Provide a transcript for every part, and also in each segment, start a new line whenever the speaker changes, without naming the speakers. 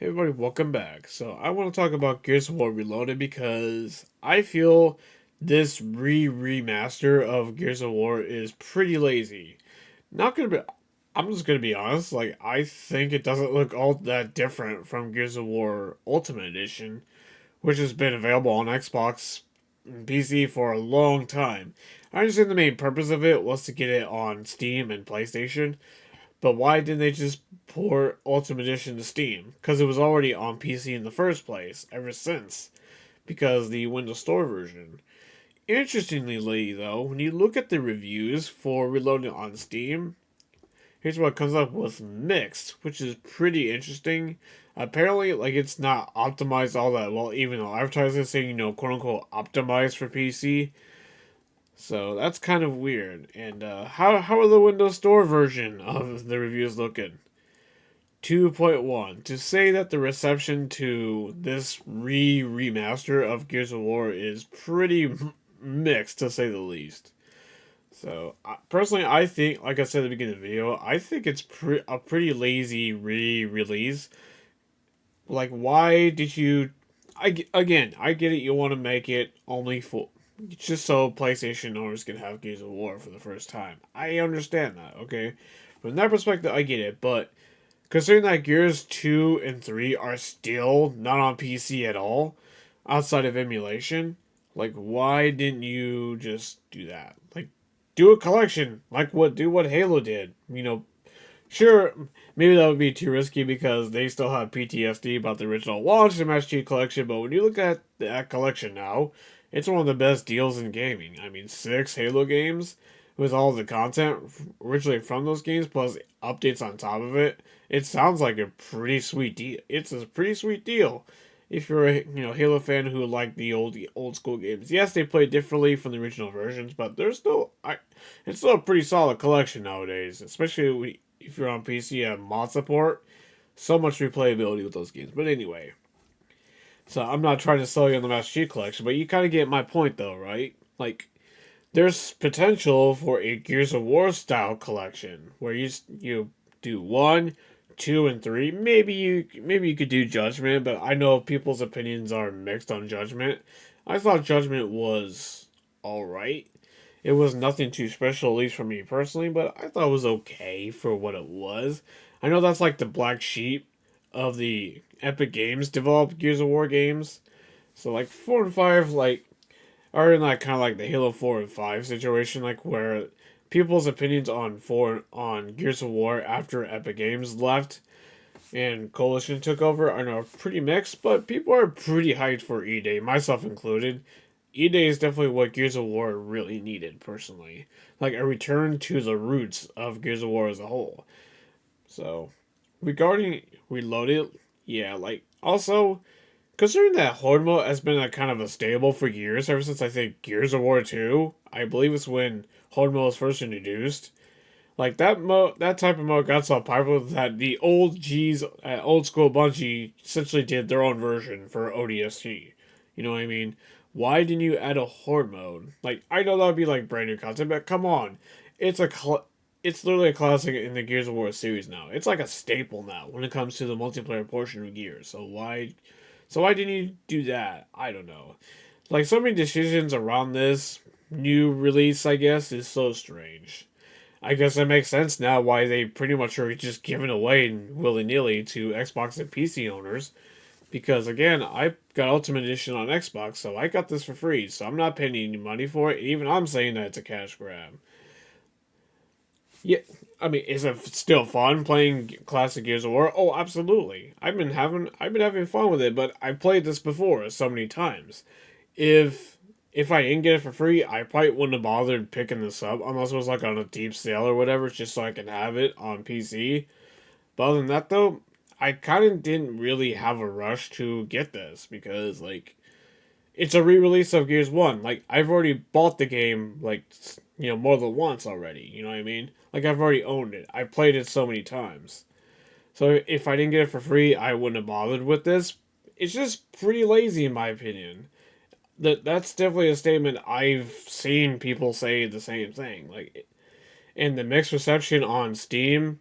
Everybody, welcome back. So I want to talk about Gears of War Reloaded because I feel this remaster of Gears of War is pretty lazy. Not gonna be. I'm just gonna be honest. Like I think it doesn't look all that different from Gears of War Ultimate Edition, which has been available on Xbox and PC for a long time. I understand the main purpose of it was to get it on Steam and PlayStation, but why didn't they just port Ultimate Edition to Steam? Because it was already on PC in the first place, ever since. Because the Windows Store version. Interestingly, though, when you look at the reviews for Reloading on Steam, here's what comes up with mixed, which is pretty interesting. Apparently, like, it's not optimized all that well, even though advertising is saying, quote unquote, optimized for PC. So that's kind of weird. And how are the Windows Store version of the reviews looking? 2.1. To say that the reception to this remaster of Gears of War is pretty mixed, to say the least. So, personally, I think, like I said at the beginning of the video, I think it's a pretty lazy re-release. Like, why did you... again, I get it, you want to make it only for... just so PlayStation owners can have Gears of War for the first time. I understand that, okay? From that perspective, I get it, but considering that Gears 2 and 3 are still not on PC at all, outside of emulation, like, why didn't you just do that? Like, do a collection, like what Halo did. Sure, maybe that would be too risky because they still have PTSD about the original launch and Master Chief Collection, but when you look at that collection now, it's one of the best deals in gaming. I mean, 6 Halo games with all the content originally from those games plus updates on top of it. It sounds like a pretty sweet deal. It's a pretty sweet deal if you're a Halo fan who like the old school games. Yes, they play differently from the original versions, but it's still a pretty solid collection nowadays, especially if you're on PC and mod support. So much replayability with those games. But anyway, so I'm not trying to sell you on the Master Chief Collection, but you kind of get my point though, right? Like, there's potential for a Gears of War style collection where you do 1, 2, and 3. Maybe you could do Judgment, but I know people's opinions are mixed on Judgment. I thought Judgment was all right. It was nothing too special, at least for me personally, but I thought it was okay for what it was. I know that's like the black sheep of the Epic Games developed Gears of War games. So like 4 and 5, like are in like kind of like the Halo 4 and 5 situation, like where people's opinions on Gears of War after Epic Games left and Coalition took over are pretty mixed, but people are pretty hyped for E Day, myself included. E Day is definitely what Gears of War really needed, personally. Like a return to the roots of Gears of War as a whole. So, regarding Reloaded, yeah, like, also, considering that Horde mode has been a kind of a staple for years, ever since I think Gears of War 2, I believe it's when Horde mode was first introduced. Like that type of mode got so popular that the old G's, old school Bungie essentially did their own version for ODST. You know what I mean? Why didn't you add a horde mode? Like I know that would be like brand new content, but come on, it's it's literally a classic in the Gears of War series now. It's like a staple now when it comes to the multiplayer portion of Gears. So why didn't you do that? I don't know. Like so many decisions around this new release, I guess, is so strange. I guess that makes sense now why they pretty much are just giving away willy nilly to Xbox and PC owners. Because again, I got Ultimate Edition on Xbox, so I got this for free, so I'm not paying any money for it. Even I'm saying that it's a cash grab. Yeah, I mean, is it still fun playing classic Gears of War? Oh, absolutely. I've been having fun with it, but I played this before so many times. If if I didn't get it for free, I probably wouldn't have bothered picking this up unless it was like on a deep sale or whatever, just so I can have it on PC. But other than that, though, I kind of didn't really have a rush to get this because like it's a re-release of Gears One. Like I've already bought the game like more than once already. You know what I mean? Like I've already owned it. I've played it so many times. So if I didn't get it for free, I wouldn't have bothered with this. It's just pretty lazy in my opinion. That's definitely a statement I've seen people say the same thing. Like, and the mixed reception on Steam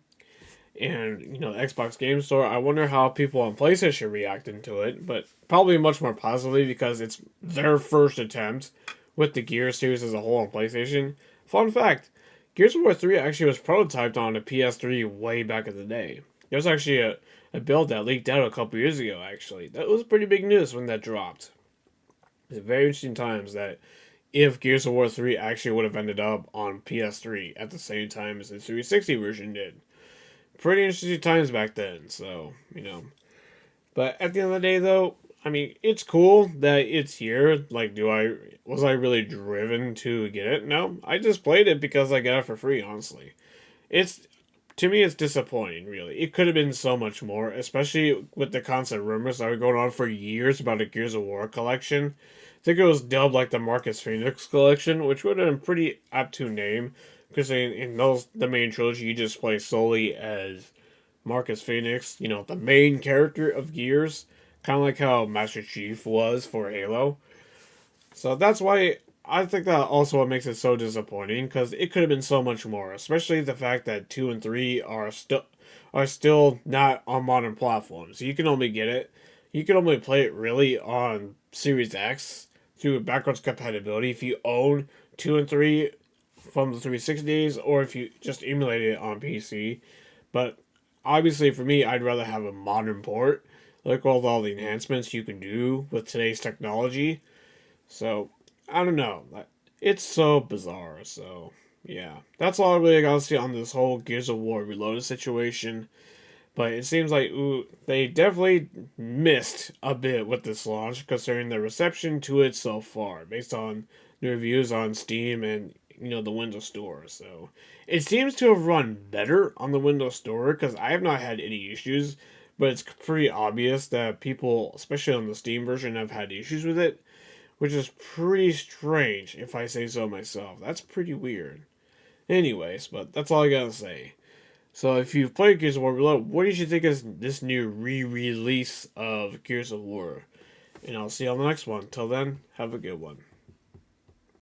and the Xbox Game Store. I wonder how people on PlayStation react into it, but probably much more positively because it's their first attempt with the Gears series as a whole on PlayStation. Fun fact: Gears of War 3 actually was prototyped on a PS3 way back in the day. There was actually a build that leaked out a couple years ago. Actually, that was pretty big news when that dropped. It's very interesting times that if Gears of War 3 actually would have ended up on PS3 at the same time as the 360 version did. Pretty interesting times back then, so. But at the end of the day, though, I mean, it's cool that it's here. Like, was I really driven to get it? No, I just played it because I got it for free, honestly. It's, to me, it's disappointing, really. It could have been so much more, especially with the constant rumors that were going on for years about a Gears of War collection. I think it was dubbed like the Marcus Phoenix collection, which would have been a pretty apt to name, because in the main trilogy, you just play solely as Marcus Phoenix, the main character of Gears, kind of like how Master Chief was for Halo. So that's why I think that also what makes it so disappointing, because it could have been so much more, especially the fact that 2 and 3 are still not on modern platforms. You can only play it really on Series X through backwards compatibility if you own 2 and 3 from the 360s, or if you just emulate it on PC. But obviously, for me, I'd rather have a modern port, like with all the enhancements you can do with today's technology. So, I don't know. It's so bizarre. So, yeah. That's all I really got to see on this whole Gears of War Reloaded situation. But it seems like they definitely missed a bit with this launch, considering the reception to it so far, based on the reviews on Steam and the Windows Store. So it seems to have run better on the Windows Store because I have not had any issues, but it's pretty obvious that people, especially on the Steam version, have had issues with it, which is pretty strange if I say so myself. That's pretty weird. Anyways, but that's all I gotta say. So if you've played Gears of War Reloaded, what did you think of this new re-release of Gears of War? And I'll see you on the next one. Till then, have a good one.